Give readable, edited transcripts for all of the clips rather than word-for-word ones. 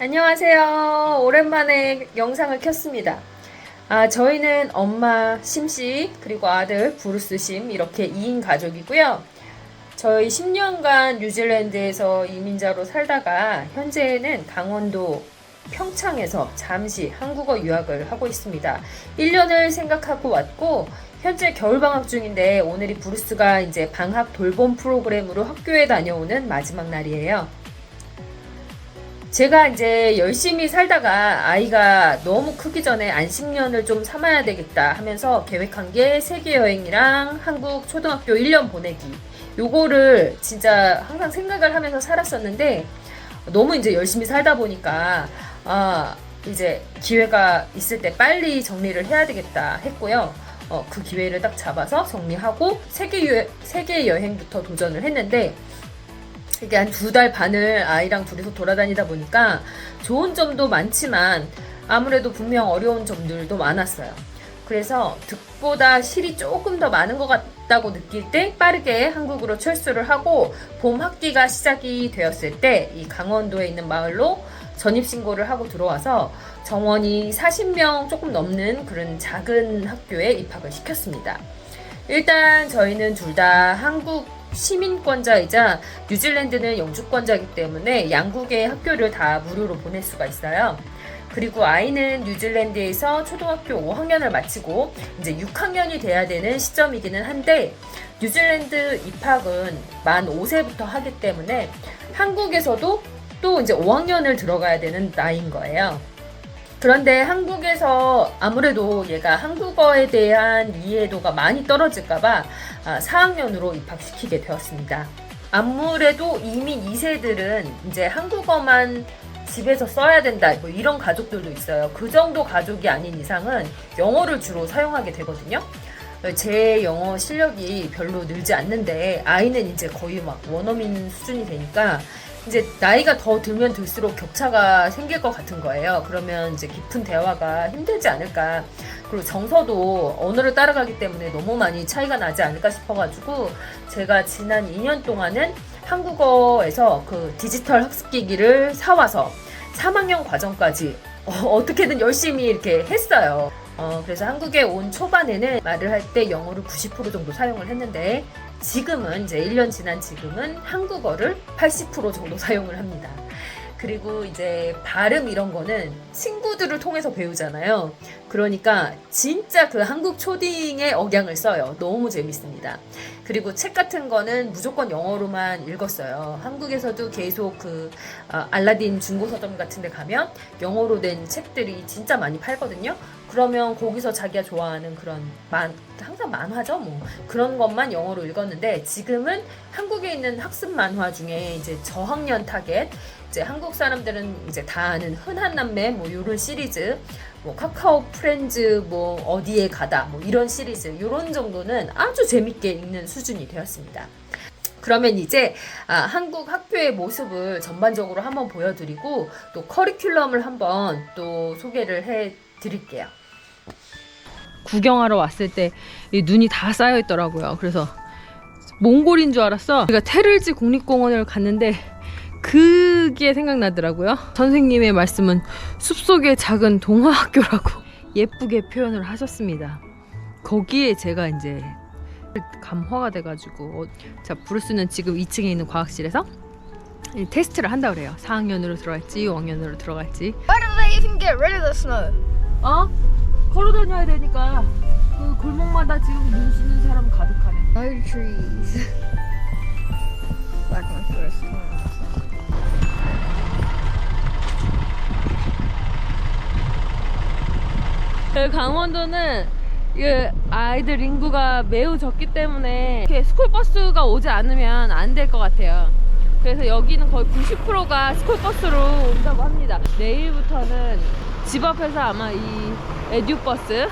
안녕하세요. 오랜만에 영상을 켰습니다. 저희는 엄마 심씨 그리고 아들 브루스 심 이렇게 2인 가족이고요. 저희 10년간 뉴질랜드에서 이민자로 살다가 현재는 강원도 평창에서 잠시 한국어 유학을 하고 있습니다. 1년을 생각하고 왔고 현재 겨울방학 중인데 오늘이 브루스가 이제 방학 돌봄 프로그램으로 학교에 다녀오는 마지막 날이에요. 제가 이제 열심히 살다가 아이가 너무 크기 전에 안식년을 좀 삼아야 되겠다 하면서 계획한 게 세계 여행이랑 한국 초등학교 1년 보내기. 요거를 진짜 항상 생각을 하면서 살았었는데 너무 이제 열심히 살다 보니까 이제 기회가 있을 때 빨리 정리를 해야 되겠다 했고요. 그 기회를 딱 잡아서 정리하고 세계 여행부터 도전을 했는데 이게 한 2달 반을 아이랑 둘이서 돌아다니다 보니까 좋은 점도 많지만 아무래도 분명 어려운 점들도 많았어요. 그래서 득보다 실이 조금 더 많은 것 같다고 느낄 때 빠르게 한국으로 철수를 하고 봄 학기가 시작이 되었을 때 이 강원도에 있는 마을로 전입신고를 하고 들어와서 정원이 40명 조금 넘는 그런 작은 학교에 입학을 시켰습니다. 일단 저희는 둘 다 한국 시민권자이자 뉴질랜드는 영주권자이기 때문에 양국의 학교를 다 무료로 보낼 수가 있어요. 그리고 아이는 뉴질랜드에서 초등학교 5학년을 마치고 이제 6학년이 돼야 되는 시점이기는 한데 뉴질랜드 입학은 만 5세부터 하기 때문에 한국에서도 또 이제 5학년을 들어가야 되는 나이인 거예요. 그런데 한국에서 아무래도 얘가 한국어에 대한 이해도가 많이 떨어질까봐 4학년으로 입학시키게 되었습니다. 아무래도 이미 2세들은 이제 한국어만 집에서 써야 된다 뭐 이런 가족들도 있어요. 그 정도 가족이 아닌 이상은 영어를 주로 사용하게 되거든요. 제 영어 실력이 별로 늘지 않는데 아이는 이제 거의 막 원어민 수준이 되니까 이제 나이가 더 들면 들수록 격차가 생길 것 같은 거예요. 그러면 이제 깊은 대화가 힘들지 않을까. 그리고 정서도 언어를 따라가기 때문에 너무 많이 차이가 나지 않을까 싶어가지고 제가 지난 2년 동안은 한국어에서 그 디지털 학습기기를 사와서 3학년 과정까지 어떻게든 열심히 이렇게 했어요. 그래서 한국에 온 초반에는 말을 할 때 영어를 90% 정도 사용을 했는데 지금은 이제 1년 지난 지금은 한국어를 80% 정도 사용을 합니다. 그리고 이제 발음 이런 거는 친구들을 통해서 배우잖아요. 그러니까 진짜 그 한국 초딩의 억양을 써요. 너무 재밌습니다. 그리고 책 같은 거는 무조건 영어로만 읽었어요. 한국에서도 계속 그 알라딘 중고서점 같은 데 가면 영어로 된 책들이 진짜 많이 팔거든요. 그러면 거기서 자기가 좋아하는 그런 항상 만화죠, 뭐 그런 것만 영어로 읽었는데 지금은 한국에 있는 학습 만화 중에 이제 저학년 타겟, 이제 한국 사람들은 이제 다 아는 흔한 남매 뭐 이런 시리즈, 뭐 카카오 프렌즈 뭐 어디에 가다 뭐 이런 시리즈 이런 정도는 아주 재밌게 읽는 수준이 되었습니다. 그러면 이제 한국 학교의 모습을 전반적으로 한번 보여드리고 또 커리큘럼을 한번 또 소개를 해드릴게요. 구경하러 왔을 때 이 눈이 다 쌓여 있더라고요. 그래서 몽골인 줄 알았어. 우리가 테를지 국립공원을 갔는데 그게 생각나더라고요. 선생님의 말씀은 숲속의 작은 동화학교라고 예쁘게 표현을 하셨습니다. 거기에 제가 이제 감화가 돼가지고 자, 브루스는 지금 2층에 있는 과학실에서 테스트를 한다고 그래요. 4학년으로 들어갈지 5학년으로 들어갈지. Why do they even get rid of the snow? 걸어 다녀야 되니까 그 골목마다 지금 눈 씻는 사람 가득하네. No trees. Like my first time. 강원도는 아이들 인구가 매우 적기 때문에 이렇게 스쿨버스가 오지 않으면 안 될 것 같아요. 그래서 여기는 거의 90%가 스쿨버스로 온다고 합니다. 내일부터는 집 앞에서 아마 이 에듀버스,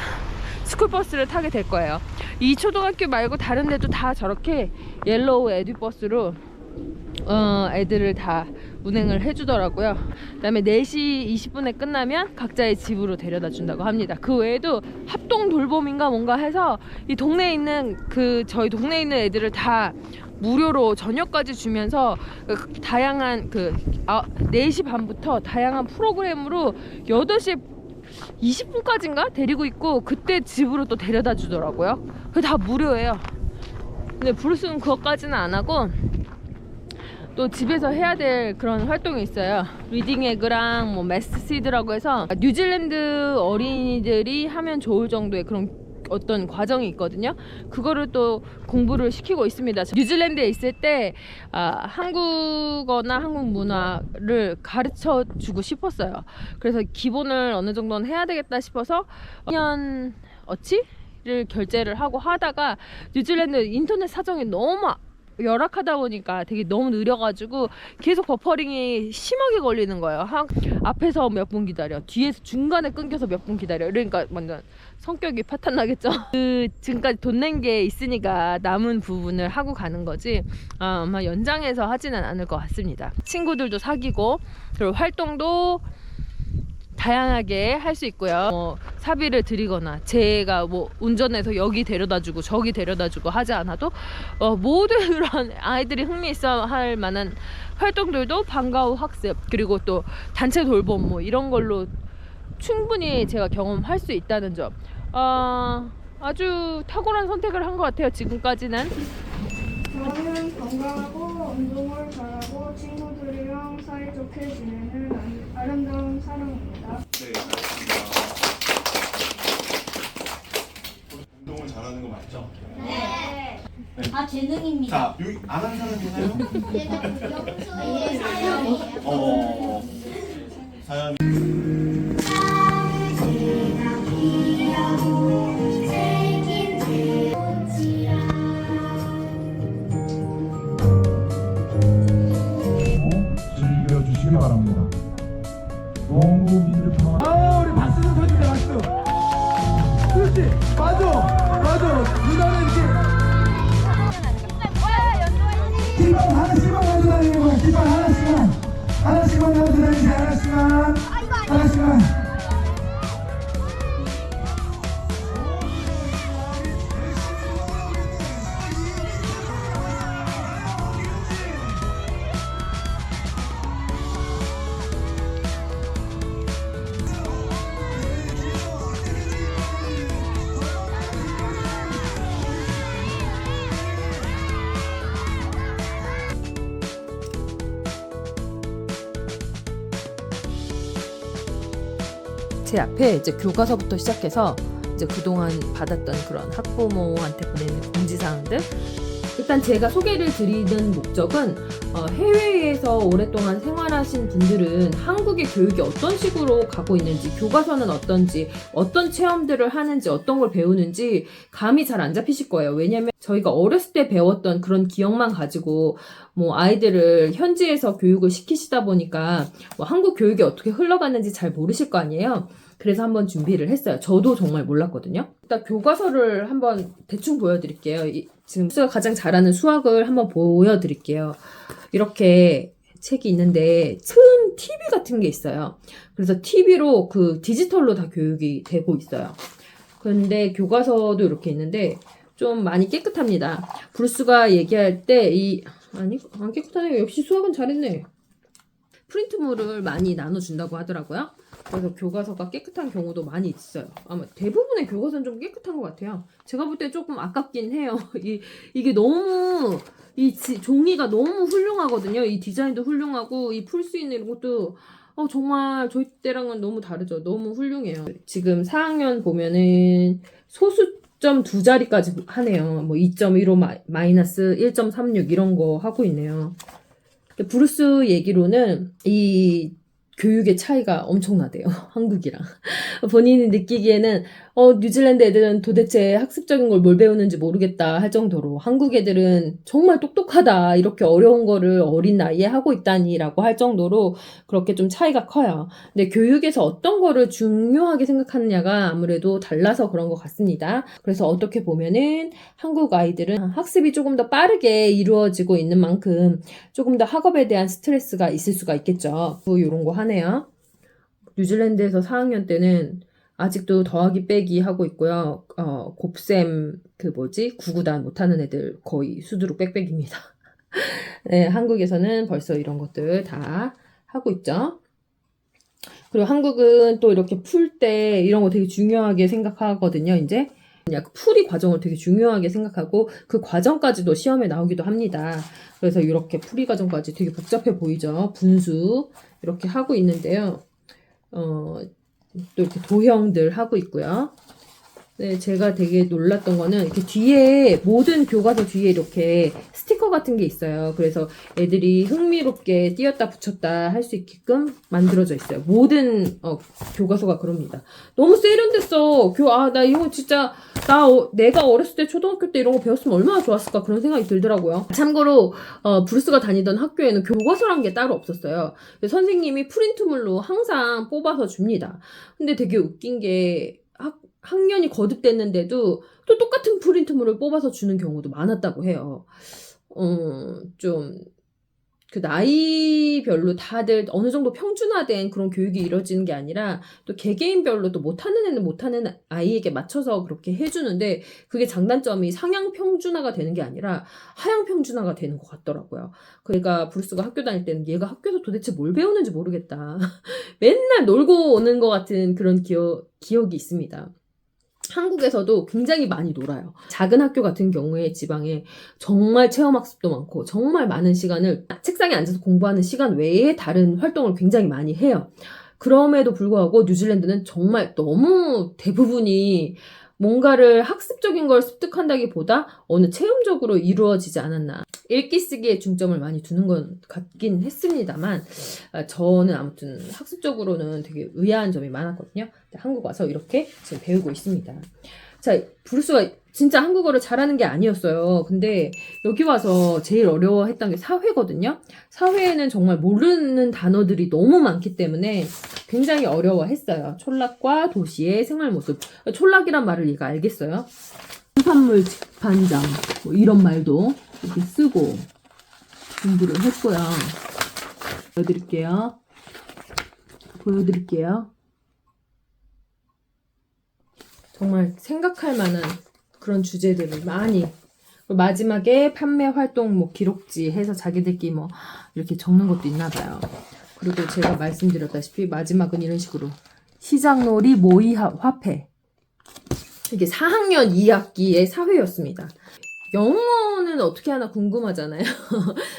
스쿨버스를 타게 될 거예요. 이 초등학교 말고 다른 데도 다 저렇게 옐로우 에듀버스로 애들을 다 운행을 해주더라고요. 그 다음에 4시 20분에 끝나면 각자의 집으로 데려다 준다고 합니다. 그 외에도 합동 돌봄인가 뭔가 해서 이 동네에 있는 저희 동네에 있는 애들을 다 무료로 저녁까지 주면서 다양한 4시 반부터 다양한 프로그램으로 8시 20분까지인가 데리고 있고 그때 집으로 또 데려다 주더라고요. 그게 다 무료예요. 근데 브루스는 그것까지는 안 하고 또 집에서 해야 될 그런 활동이 있어요. 리딩 에그랑 뭐 매스시드라고 해서 뉴질랜드 어린이들이 하면 좋을 정도의 그런 어떤 과정이 있거든요. 그거를 또 공부를 시키고 있습니다. 뉴질랜드에 있을 때 한국어나 한국 문화를 가르쳐 주고 싶었어요. 그래서 기본을 어느 정도는 해야 되겠다 싶어서 2년 어치를 결제를 하고 하다가 뉴질랜드 인터넷 사정이 너무 열악하다 보니까 되게 너무 느려가지고 계속 버퍼링이 심하게 걸리는 거예요. 앞에서 몇 분 기다려, 뒤에서 중간에 끊겨서 몇 분 기다려. 그러니까 완전 성격이 파탄 나겠죠. 그 지금까지 돈 낸 게 있으니까 남은 부분을 하고 가는 거지 아마 연장해서 하지는 않을 것 같습니다. 친구들도 사귀고 그리고 활동도 다양하게 할 수 있고요. 사비를 드리거나 제가 뭐 운전해서 여기 데려다주고 저기 데려다주고 하지 않아도 모든 그런 아이들이 흥미 있어 할 만한 활동들도 방과 후 학습 그리고 또 단체 돌봄 뭐 이런 걸로 충분히 제가 경험할 수 있다는 점 아주 탁월한 선택을 한 것 같아요. 지금까지는. 저는 건강하고 운동을 잘하고 친구들이랑 사이좋게 지내는 아름다운 사람입니다. 네, 알겠습니다. 운동을 잘하는 거 맞죠? 네. 다 재능입니다. 자, 여기 안 한 사람 있나요? 예, 사연이에요. 사연. 즐겨주시기 바랍니다. 농구 민주평화. 우리 박수 좀 쳐주세요. 박수. 그렇지. 맞아. 누나는 이렇게. 깃발 하나씩만 가지고 다니고 깃발 하나씩만 가지고 다니세요. 하나씩만. 제 앞에 이제 교과서부터 시작해서 이제 그동안 받았던 그런 학부모한테 보내는 공지사항들. 일단 제가 소개를 드리는 목적은 해외에서 오랫동안 생활하신 분들은 한국의 교육이 어떤 식으로 가고 있는지, 교과서는 어떤지, 어떤 체험들을 하는지, 어떤 걸 배우는지 감이 잘 안 잡히실 거예요. 왜냐면 저희가 어렸을 때 배웠던 그런 기억만 가지고 뭐 아이들을 현지에서 교육을 시키시다 보니까 뭐 한국 교육이 어떻게 흘러가는지 잘 모르실 거 아니에요. 그래서 한번 준비를 했어요. 저도 정말 몰랐거든요. 일단 교과서를 한번 대충 보여드릴게요. 지금 수가 가장 잘하는 수학을 한번 보여드릴게요. 이렇게 책이 있는데 큰 TV 같은 게 있어요. 그래서 TV로 그 디지털로 다 교육이 되고 있어요. 그런데 교과서도 이렇게 있는데 좀 많이 깨끗합니다. 브루스가 얘기할 때 아니 안 깨끗하네. 역시 수학은 잘했네. 프린트물을 많이 나눠준다고 하더라고요. 그래서 교과서가 깨끗한 경우도 많이 있어요. 아마 대부분의 교과서는 좀 깨끗한 것 같아요. 제가 볼 때 조금 아깝긴 해요. 이게 너무 종이가 너무 훌륭하거든요. 이 디자인도 훌륭하고 이 풀 수 있는 것도 정말 저희 때랑은 너무 다르죠. 너무 훌륭해요. 지금 4학년 보면은 소수점 2자리까지 하네요. 뭐 2.15 마이너스 1.36 이런 거 하고 있네요. 브루스 얘기로는 이 교육의 차이가 엄청나대요. 한국이랑. 본인이 느끼기에는 뉴질랜드 애들은 도대체 학습적인 걸 뭘 배우는지 모르겠다 할 정도로 한국 애들은 정말 똑똑하다. 이렇게 어려운 거를 어린 나이에 하고 있다니 라고 할 정도로 그렇게 좀 차이가 커요. 근데 교육에서 어떤 거를 중요하게 생각하느냐가 아무래도 달라서 그런 것 같습니다. 그래서 어떻게 보면은 한국 아이들은 학습이 조금 더 빠르게 이루어지고 있는 만큼 조금 더 학업에 대한 스트레스가 있을 수가 있겠죠. 이런 거 하네요. 뉴질랜드에서 4학년 때는 아직도 더하기 빼기 하고 있고요. 곱셈 구구단 못하는 애들 거의 수두룩 빽빽입니다. 네, 한국에서는 벌써 이런 것들 다 하고 있죠. 그리고 한국은 또 이렇게 풀 때 이런 거 되게 중요하게 생각하거든요. 이제 약간 풀이 과정을 되게 중요하게 생각하고 그 과정까지도 시험에 나오기도 합니다. 그래서 이렇게 풀이 과정까지 되게 복잡해 보이죠. 분수 이렇게 하고 있는데요. 또 이렇게 도형들 하고 있고요. 네, 제가 되게 놀랐던 거는 이렇게 뒤에 모든 교과서 뒤에 이렇게 스티커 같은 게 있어요. 그래서 애들이 흥미롭게 띄었다 붙였다 할 수 있게끔 만들어져 있어요. 모든 교과서가 그럽니다. 너무 세련됐어. 나 이거 진짜 내가 어렸을 때 초등학교 때 이런 거 배웠으면 얼마나 좋았을까 그런 생각이 들더라고요. 참고로 브루스가 다니던 학교에는 교과서란 게 따로 없었어요. 선생님이 프린트물로 항상 뽑아서 줍니다. 근데 되게 웃긴 게 학년이 거듭됐는데도 또 똑같은 프린트물을 뽑아서 주는 경우도 많았다고 해요. 좀 그 나이별로 다들 어느 정도 평준화된 그런 교육이 이루어지는 게 아니라 또 개개인별로 또 못하는 애는 못하는 아이에게 맞춰서 그렇게 해주는데 그게 장단점이 상향 평준화가 되는 게 아니라 하향 평준화가 되는 것 같더라고요. 그러니까 브루스가 학교 다닐 때는 얘가 학교에서 도대체 뭘 배우는지 모르겠다. 맨날 놀고 오는 것 같은 그런 기억이 있습니다. 한국에서도 굉장히 많이 놀아요. 작은 학교 같은 경우에 지방에 정말 체험학습도 많고 정말 많은 시간을 책상에 앉아서 공부하는 시간 외에 다른 활동을 굉장히 많이 해요. 그럼에도 불구하고 뉴질랜드는 정말 너무 대부분이 뭔가를 학습적인 걸 습득한다기보다 어느 체험적으로 이루어지지 않았나. 읽기 쓰기에 중점을 많이 두는 건 같긴 했습니다만 저는 아무튼 학습적으로는 되게 의아한 점이 많았거든요. 한국 와서 이렇게 지금 배우고 있습니다. 자, 브루스가 진짜 한국어를 잘하는 게 아니었어요. 근데 여기 와서 제일 어려워했던 게 사회거든요. 사회에는 정말 모르는 단어들이 너무 많기 때문에 굉장히 어려워했어요. 촌락과 도시의 생활 모습. 촌락이란 말을 얘가 알겠어요. 수산물 직판장 뭐 이런 말도 이렇게 쓰고 공부를 했고요. 보여드릴게요. 정말 생각할 만한 그런 주제들을 많이. 마지막에 판매 활동 기록지 해서 자기들끼리 이렇게 적는 것도 있나 봐요. 그리고 제가 말씀드렸다시피 마지막은 이런 식으로 시장놀이 모의 화폐. 이게 4학년 2학기의 사회였습니다. 영어는 어떻게 하나 궁금하잖아요.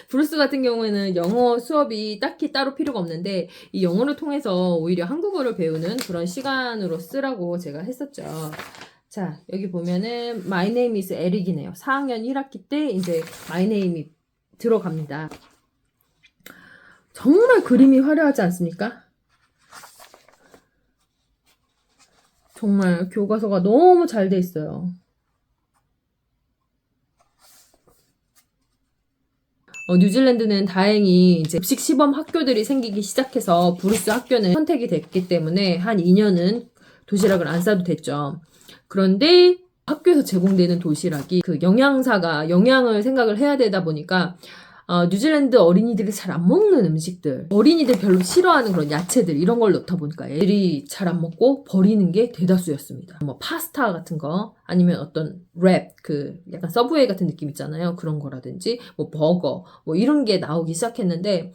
브루스 같은 경우에는 영어 수업이 딱히 따로 필요가 없는데 이 영어를 통해서 오히려 한국어를 배우는 그런 시간으로 쓰라고 제가 했었죠. 자, 여기 보면은 My name is 에릭이네요. 4학년 1학기 때 이제 My name이 들어갑니다. 정말 그림이 화려하지 않습니까? 정말 교과서가 너무 잘 돼 있어요. 뉴질랜드는 다행히 이제 급식 시범 학교들이 생기기 시작해서 브루스 학교는 선택이 됐기 때문에 한 2년은 도시락을 안 싸도 됐죠. 그런데 학교에서 제공되는 도시락이 그 영양사가 영양을 생각을 해야 되다 보니까 뉴질랜드 어린이들이 잘 안 먹는 음식들, 어린이들 별로 싫어하는 그런 야채들 이런 걸 넣다 보니까 애들이 잘 안 먹고 버리는 게 대다수였습니다. 파스타 같은 거 아니면 어떤 랩, 약간 서브웨이 같은 느낌 있잖아요. 그런 거라든지 버거 이런 게 나오기 시작했는데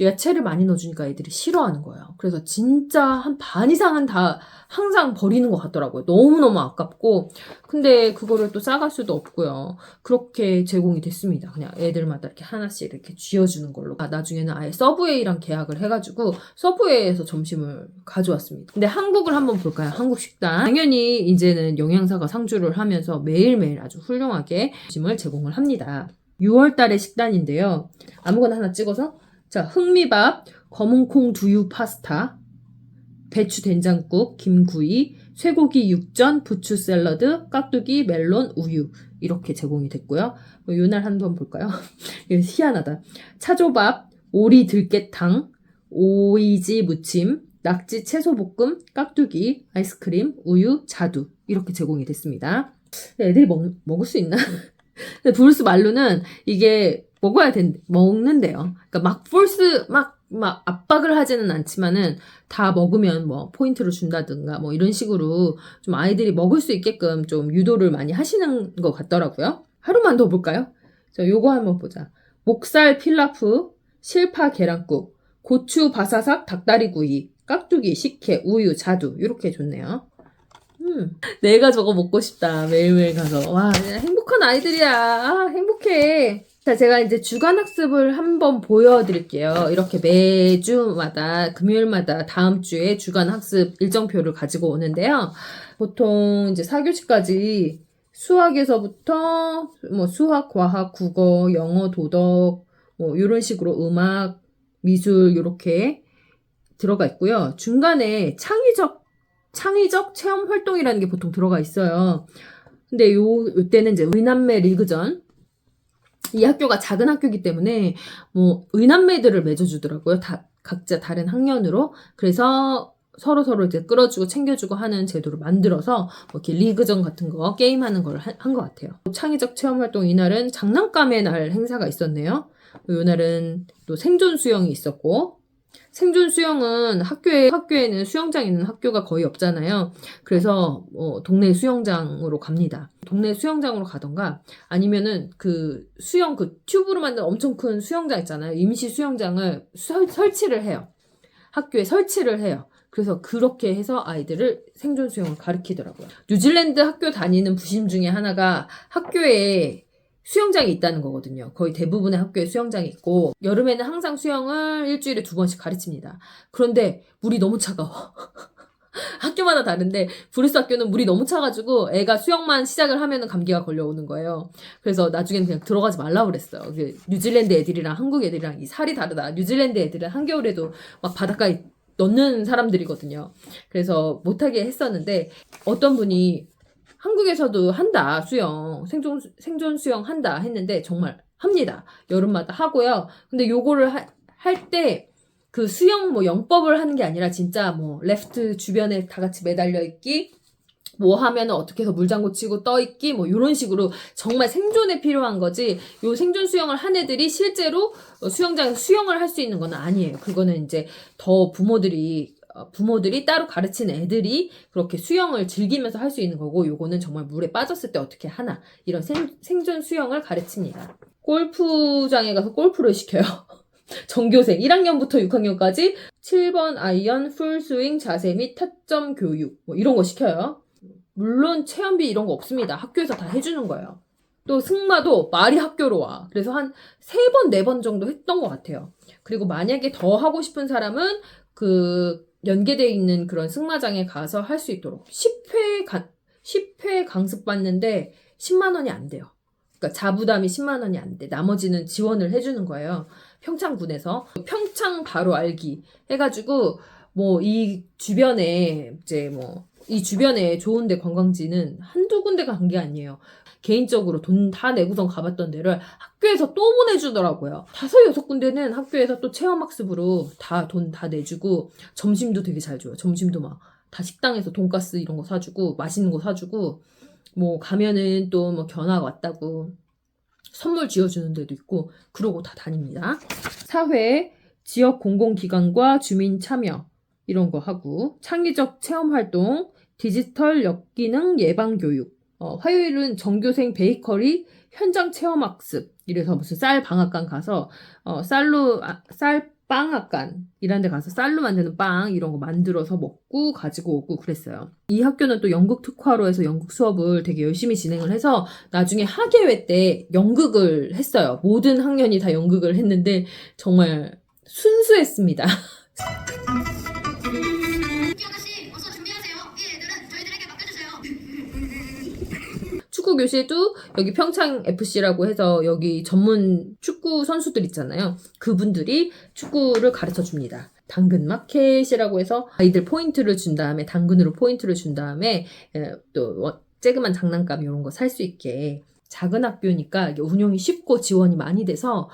야채를 많이 넣어주니까 애들이 싫어하는 거예요. 그래서 진짜 한 반 이상은 다 항상 버리는 것 같더라고요. 너무너무 아깝고 근데 그거를 또 싸갈 수도 없고요. 그렇게 제공이 됐습니다. 그냥 애들마다 이렇게 하나씩 이렇게 쥐어주는 걸로. 나중에는 아예 서브웨이랑 계약을 해가지고 서브웨이에서 점심을 가져왔습니다. 근데 한국을 한번 볼까요? 한국 식당. 당연히 이제는 영양사가 상주를 하면서 매일매일 아주 훌륭하게 점심을 제공을 합니다. 6월 달에 식단인데요. 아무거나 하나 찍어서 자, 흑미밥, 검은콩 두유 파스타, 배추 된장국, 김구이, 쇠고기 육전, 부추 샐러드, 깍두기, 멜론, 우유 이렇게 제공이 됐고요. 요날 한번 볼까요? 이거 희한하다. 차조밥, 오리 들깨탕, 오이지 무침, 낙지 채소볶음, 깍두기, 아이스크림, 우유, 자두 이렇게 제공이 됐습니다. 애들이 먹을 수 있나? 근데 브루스 말로는 이게 먹는데요. 그러니까 막 막 압박을 하지는 않지만은 다 먹으면 뭐 포인트를 준다든가 뭐 이런 식으로 좀 아이들이 먹을 수 있게끔 좀 유도를 많이 하시는 것 같더라고요. 하루만 더 볼까요? 자, 요거 한번 보자. 목살 필라프, 실파 계란국, 고추 바사삭 닭다리구이, 깍두기, 식혜, 우유, 자두 이렇게 좋네요. 내가 저거 먹고 싶다. 매일매일 가서. 와, 그냥 행복한 아이들이야. 아, 행복해. 자, 제가 이제 주간 학습을 한번 보여드릴게요. 이렇게 매주마다, 금요일마다 다음 주에 주간 학습 일정표를 가지고 오는데요. 보통 이제 4교시까지 수학에서부터 뭐 수학, 과학, 국어, 영어, 도덕, 뭐 이런 식으로 음악, 미술 이렇게 들어가 있고요. 중간에 창의적 체험 활동이라는 게 보통 들어가 있어요. 근데 요때는 이제 의남매 리그전. 이 학교가 작은 학교이기 때문에 뭐 의남매들을 맺어주더라고요. 각자 다른 학년으로. 그래서 서로 이제 끌어주고 챙겨주고 하는 제도를 만들어서 뭐 이렇게 리그전 같은 거 게임하는 걸 한 것 같아요. 창의적 체험 활동 이날은 장난감의 날 행사가 있었네요. 이날은 또 생존 수영이 있었고, 생존 수영은 학교에는 수영장 있는 학교가 거의 없잖아요. 그래서 동네 수영장으로 갑니다. 동네 수영장으로 가던가 아니면은 그 튜브로 만든 엄청 큰 수영장 있잖아요. 임시 수영장을 설치를 해요. 학교에 설치를 해요. 그래서 그렇게 해서 아이들을 생존 수영을 가르치더라고요. 뉴질랜드 학교 다니는 부심 중에 하나가 학교에 수영장이 있다는 거거든요. 거의 대부분의 학교에 수영장이 있고 여름에는 항상 수영을 일주일에 2번씩 가르칩니다. 그런데 물이 너무 차가워. 학교마다 다른데 브루스 학교는 물이 너무 차가지고 애가 수영만 시작을 하면은 감기가 걸려오는 거예요. 그래서 나중에는 그냥 들어가지 말라고 그랬어요. 뉴질랜드 애들이랑 한국 애들이랑 이 살이 다르다. 뉴질랜드 애들은 한겨울에도 막 바닷가에 넣는 사람들이거든요. 그래서 못하게 했었는데 어떤 분이 한국에서도 한다, 수영. 생존 수영 한다 했는데 정말 합니다. 여름마다 하고요. 근데 요거를 할 때 그 수영 뭐 영법을 하는 게 아니라 진짜 뭐 레프트 주변에 다 같이 매달려 있기, 뭐 하면은 어떻게 해서 물장구 치고 떠 있기, 뭐 요런 식으로 정말 생존에 필요한 거지. 요 생존 수영을 한 애들이 실제로 수영장에서 수영을 할 수 있는 건 아니에요. 그거는 이제 더 부모들이 따로 가르치는 애들이 그렇게 수영을 즐기면서 할 수 있는 거고, 요거는 정말 물에 빠졌을 때 어떻게 하나, 이런 생존 수영을 가르칩니다. 골프장에 가서 골프를 시켜요. 전교생 1학년부터 6학년까지 7번 아이언, 풀스윙, 자세 및 타점 교육 뭐 이런 거 시켜요. 물론 체험비 이런 거 없습니다. 학교에서 다 해주는 거예요. 또 승마도 말이 학교로 와. 그래서 한 3번, 4번 정도 했던 것 같아요. 그리고 만약에 더 하고 싶은 사람은 그 연계되어 있는 그런 승마장에 가서 할 수 있도록 10회 강습 받는데 10만 원이 안 돼요. 그러니까 자부담이 10만 원이 안 돼. 나머지는 지원을 해주는 거예요. 평창군에서. 평창 바로 알기 해가지고 뭐 이 주변에 이제 뭐 이 주변에 좋은데 관광지는 한두 군데가 간 게 아니에요. 개인적으로 돈 다 내고선 가봤던 데를 학교에서 또 보내주더라고요. 5, 6군데는 학교에서 또 체험학습으로 돈 다 내주고, 점심도 되게 잘 줘요. 점심도 막 다 식당에서 돈가스 이런 거 사주고, 맛있는 거 사주고, 뭐 가면은 또 뭐 견학 왔다고 선물 쥐어주는 데도 있고, 그러고 다 다닙니다. 사회, 지역 공공기관과 주민 참여 이런 거 하고, 창의적 체험활동, 디지털 역기능 예방교육, 화요일은 전교생 베이커리 현장 체험학습. 이래서 무슨 쌀 방앗간 가서 쌀빵학간 이런 데 가서 쌀로 만드는 빵 이런 거 만들어서 먹고 가지고 오고 그랬어요. 이 학교는 또 연극 특화로 해서 연극 수업을 되게 열심히 진행을 해서 나중에 학예회 때 연극을 했어요. 모든 학년이 다 연극을 했는데 정말 순수했습니다. 축구 교실도 여기 평창 FC라고 해서 여기 전문 축구 선수들 있잖아요. 그분들이 축구를 가르쳐 줍니다. 당근 마켓이라고 해서 아이들 포인트를 준 다음에, 당근으로 포인트를 준 다음에 또 쬐그만 장난감 이런 거 살 수 있게. 작은 학교니까 운영이 쉽고 지원이 많이 돼서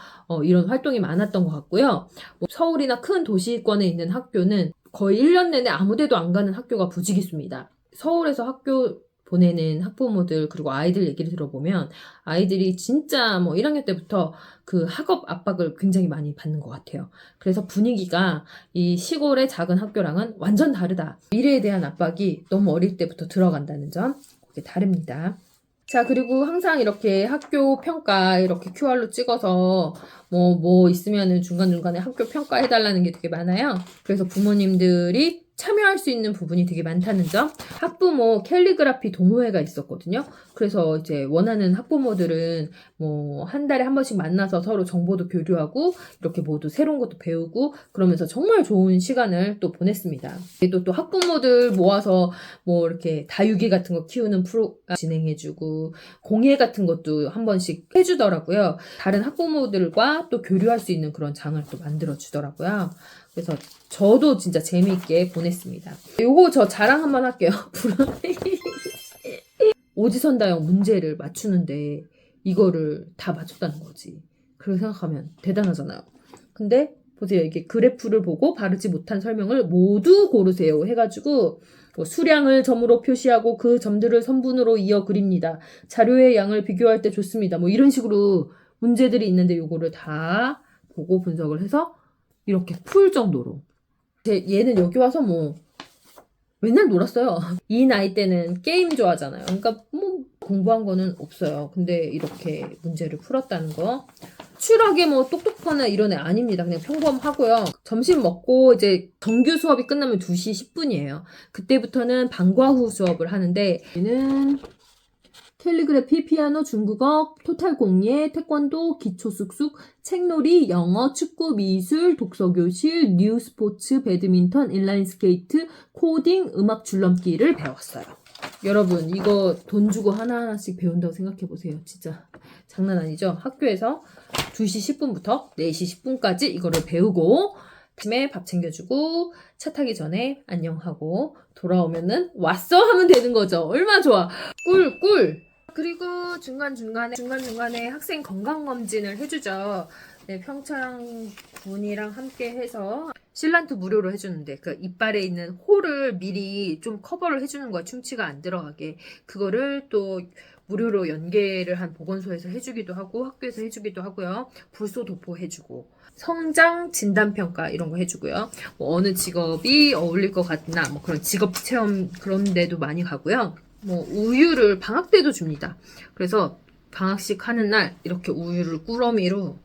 이런 활동이 많았던 것 같고요. 서울이나 큰 도시권에 있는 학교는 거의 1년 내내 아무 데도 안 가는 학교가 부지기수입니다. 서울에서 학교 보내는 학부모들 그리고 아이들 얘기를 들어보면 아이들이 진짜 뭐 1학년 때부터 그 학업 압박을 굉장히 많이 받는 것 같아요. 그래서 분위기가 이 시골의 작은 학교랑은 완전 다르다. 미래에 대한 압박이 너무 어릴 때부터 들어간다는 점, 그게 다릅니다. 자, 그리고 항상 이렇게 학교 평가 이렇게 QR로 찍어서 뭐 있으면은 중간중간에 학교 평가해달라는 게 되게 많아요. 그래서 부모님들이 참여할 수 있는 부분이 되게 많다는 점. 학부모 캘리그라피 동호회가 있었거든요. 그래서 이제 원하는 학부모들은 뭐 한 달에 한 번씩 만나서 서로 정보도 교류하고 이렇게 모두 새로운 것도 배우고 그러면서 정말 좋은 시간을 또 보냈습니다. 또 학부모들 모아서 뭐 이렇게 다육이 같은 거 키우는 프로 진행해주고 공예 같은 것도 한 번씩 해주더라고요. 다른 학부모들과 또 교류할 수 있는 그런 장을 또 만들어주더라고요. 그래서 저도 진짜 재미있게 보냈습니다. 요거 저 자랑 한번 할게요. 오지선다형 문제를 맞추는데 이거를 다 맞췄다는 거지. 그렇게 생각하면 대단하잖아요. 근데 보세요. 이게 그래프를 보고 바르지 못한 설명을 모두 고르세요 해가지고 뭐 수량을 점으로 표시하고 그 점들을 선분으로 이어 그립니다. 자료의 양을 비교할 때 좋습니다. 뭐 이런 식으로 문제들이 있는데 요거를 다 보고 분석을 해서 이렇게 풀 정도로. 얘는 여기 와서 뭐 맨날 놀았어요. 이 나이 때는 게임 좋아하잖아요. 그러니까 뭐 공부한 거는 없어요. 근데 이렇게 문제를 풀었다는 거. 추락에 뭐 똑똑하나 이런 애 아닙니다. 그냥 평범하고요. 점심 먹고 이제 정규 수업이 끝나면 2시 10분이에요. 그때부터는 방과 후 수업을 하는데 얘는 캘리그래피, 피아노, 중국어, 토탈 공예, 태권도, 기초 쑥쑥, 책놀이, 영어, 축구, 미술, 독서교실, 뉴 스포츠, 배드민턴, 인라인 스케이트, 코딩, 음악 줄넘기를 배웠어요. 여러분 이거 돈 주고 하나하나씩 배운다고 생각해보세요. 진짜 장난 아니죠? 학교에서 2시 10분부터 4시 10분까지 이거를 배우고 아침에 밥 챙겨주고 차 타기 전에 안녕하고 돌아오면은 왔어? 하면 되는 거죠. 얼마나 좋아. 꿀. 그리고 중간중간에 학생 건강검진을 해주죠. 네, 평창군이랑 함께 해서 실란트 무료로 해주는데 그 이빨에 있는 홀을 미리 좀 커버를 해주는 거야. 충치가 안 들어가게. 그거를 또 무료로 연계를 한 보건소에서 해주기도 하고 학교에서 해주기도 하고요. 불소 도포 해주고 성장 진단평가 이런 거 해주고요. 뭐 어느 직업이 어울릴 것 같나 뭐 그런 직업 체험 그런 데도 많이 가고요. 뭐 우유를 방학 때도 줍니다. 그래서 방학식 하는 날 이렇게 우유를 꾸러미로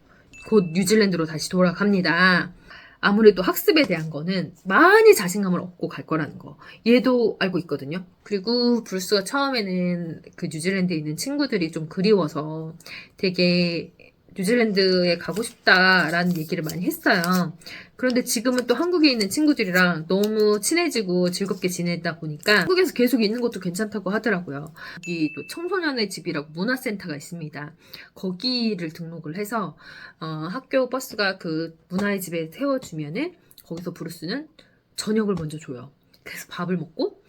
곧 뉴질랜드로 다시 돌아갑니다. 아무래도 학습에 대한 거는 많이 자신감을 얻고 갈 거라는 거. 얘도 알고 있거든요. 그리고 브루스가 처음에는 그 뉴질랜드에 있는 친구들이 좀 그리워서 되게 뉴질랜드에 가고 싶다라는 얘기를 많이 했어요. 그런데 지금은 또 한국에 있는 친구들이랑 너무 친해지고 즐겁게 지내다 보니까 한국에서 계속 있는 것도 괜찮다고 하더라고요. 여기 또 청소년의 집이라고 문화센터가 있습니다. 거기를 등록을 해서 학교 버스가 그 문화의 집에 태워주면은 거기서 브루스는 저녁을 먼저 줘요. 그래서 밥을 먹고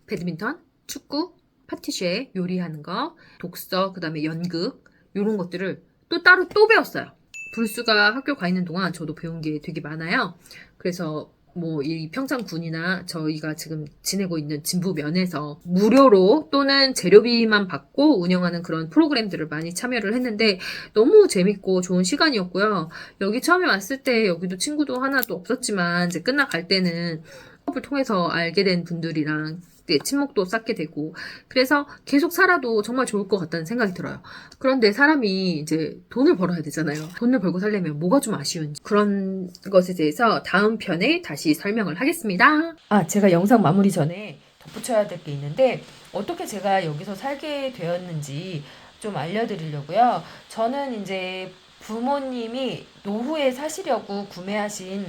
배드민턴, 축구, 파티쉐, 요리하는 거, 독서, 그 다음에 연극 이런 것들을 또 따로 또 배웠어요. 브루스가 학교 가 있는 동안 저도 배운 게 되게 많아요. 그래서 뭐 이 평창군이나 저희가 지금 지내고 있는 진부면에서 무료로 또는 재료비만 받고 운영하는 그런 프로그램들을 많이 참여를 했는데 너무 재밌고 좋은 시간이었고요. 여기 처음에 왔을 때 여기도 친구도 하나도 없었지만 이제 끝나갈 때는 수업을 통해서 알게 된 분들이랑 친목도 쌓게 되고 그래서 계속 살아도 정말 좋을 것 같다는 생각이 들어요. 그런데 사람이 이제 돈을 벌어야 되잖아요. 돈을 벌고 살려면 뭐가 좀 아쉬운지 그런 것에 대해서 다음 편에 다시 설명을 하겠습니다. 제가 영상 마무리 전에 덧붙여야 될 게 있는데 어떻게 제가 여기서 살게 되었는지 좀 알려드리려고요. 저는 이제 부모님이 노후에 사시려고 구매하신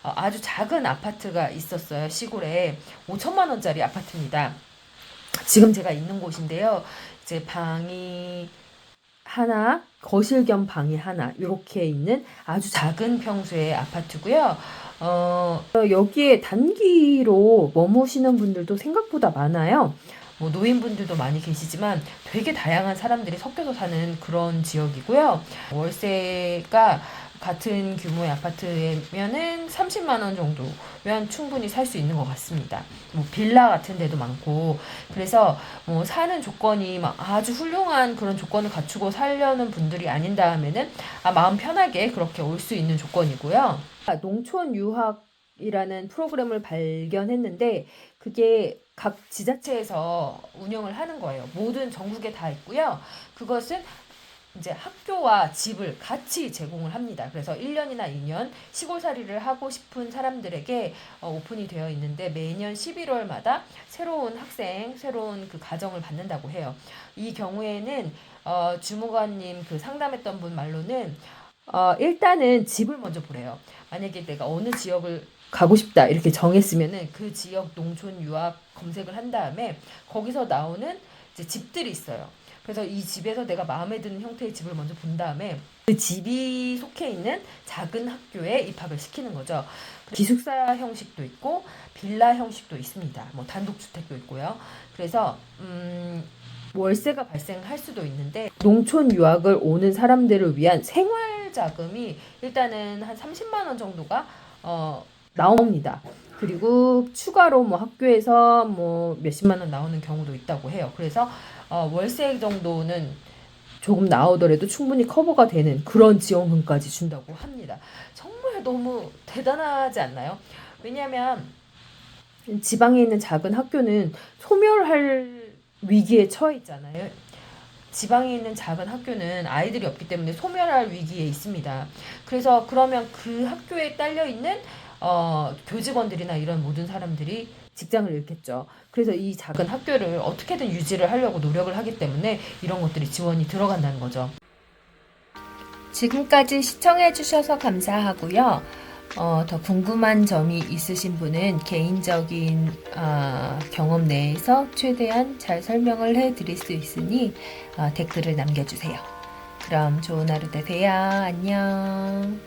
아주 작은 아파트가 있었어요. 시골에 5천만 원짜리 아파트입니다. 지금 제가 있는 곳인데요. 이제 방이 하나, 거실 겸 방이 하나 이렇게 있는 아주 작은 평수의 아파트고요. 여기에 단기로 머무시는 분들도 생각보다 많아요. 뭐 노인분들도 많이 계시지만 되게 다양한 사람들이 섞여서 사는 그런 지역이고요. 월세가 같은 규모의 아파트면은 30만 원 정도면 충분히 살 수 있는 것 같습니다. 뭐 빌라 같은 데도 많고 그래서 뭐 사는 조건이 막 아주 훌륭한 그런 조건을 갖추고 살려는 분들이 아닌다면은 마음 편하게 그렇게 올 수 있는 조건이고요. 농촌 유학이라는 프로그램을 발견했는데 그게 각 지자체에서 운영을 하는 거예요. 모든 전국에 다 있고요. 그것은 이제 학교와 집을 같이 제공을 합니다. 그래서 1년이나 2년 시골살이를 하고 싶은 사람들에게 오픈이 되어 있는데 매년 11월마다 새로운 학생, 새로운 그 가정을 받는다고 해요. 이 경우에는 주무관님 그 상담했던 분 말로는 일단은 집을 먼저 보래요. 만약에 내가 어느 지역을 가고 싶다 이렇게 정했으면은 그 지역 농촌 유학 검색을 한 다음에 거기서 나오는 이제 집들이 있어요. 그래서 이 집에서 내가 마음에 드는 형태의 집을 먼저 본 다음에 그 집이 속해 있는 작은 학교에 입학을 시키는 거죠. 기숙사 형식도 있고 빌라 형식도 있습니다. 뭐 단독주택도 있고요. 그래서 월세가 발생할 수도 있는데 농촌 유학을 오는 사람들을 위한 생활 자금이 일단은 한 30만 원 정도가 나옵니다. 그리고 추가로 뭐 학교에서 뭐 몇십만 원 나오는 경우도 있다고 해요. 그래서 월세 정도는 조금 나오더라도 충분히 커버가 되는 그런 지원금까지 준다고 합니다. 정말 너무 대단하지 않나요? 왜냐하면 지방에 있는 작은 학교는 소멸할 위기에 처해 있잖아요. 지방에 있는 작은 학교는 아이들이 없기 때문에 소멸할 위기에 있습니다. 그래서 그러면 그 학교에 딸려 있는 교직원들이나 이런 모든 사람들이 직장을 잃겠죠. 그래서 이 작은 학교를 어떻게든 유지를 하려고 노력을 하기 때문에 이런 것들이 지원이 들어간다는 거죠. 지금까지 시청해주셔서 감사하고요. 더 궁금한 점이 있으신 분은 개인적인 경험 내에서 최대한 잘 설명을 해드릴 수 있으니 댓글을 남겨주세요. 그럼 좋은 하루 되세요. 안녕.